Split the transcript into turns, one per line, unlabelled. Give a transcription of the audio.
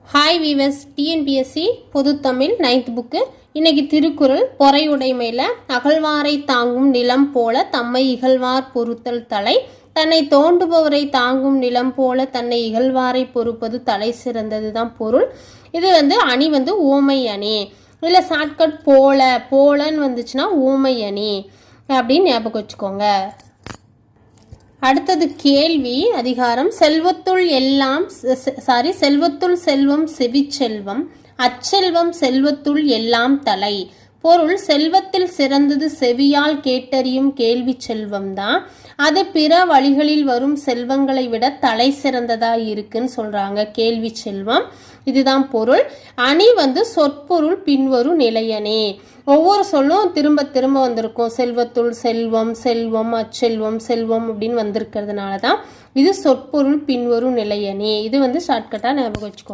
Hi viewers, TNPSC பொதுத்தமிழ் 9th book. இன்னைக்கு திருக்குறள். பொறையுடைமையில அகழ்வாரை தாங்கும் நிலம் போல தம்மை இகழ்வார் பொறுத்தல் தலை, தன்னை தோண்டுபவரை தாங்கும் நிலம் போல தன்னை இகழ்வாரை பொறுப்பது தலை சிறந்தது தான் பொருள். இது அணி ஊமை அணி. இதில் ஷார்ட்கட் போலன்னு வந்துச்சுன்னா ஊமை அணி அப்படின்னு ஞாபகம் வச்சுக்கோங்க. அடுத்தது கேள்வி. அதிகாரம். செல்வத்துள் செல்வம் செவிச்செல்வம், அச்செல்வம் செல்வத்துள் எல்லாம் தலை. பொருள்: செல்வத்தில் சிறந்தது செவியால் கேட்டறியும் கேள்வி செல்வம் தான். அது பிற வழிகளில் வரும் செல்வங்களை விட தலை சிறந்ததா இருக்குன்னு சொல்றாங்க கேள்வி செல்வம். இதுதான் பொருள். அணி சொற்பொருள் பின்வரும் நிலையணி. ஒவ்வொரு சொல்லும் திரும்ப திரும்ப வந்திருக்கும். செல்வத்துள் செல்வம், செல்வம், அச்செல்வம், செல்வம் அப்படின்னு வந்திருக்கிறதுனால தான் இது சொற்பொருள் பின்வரும் நிலையணி. இது ஷார்ட்கட்டாக ஞாபகம் வச்சுக்கோங்க.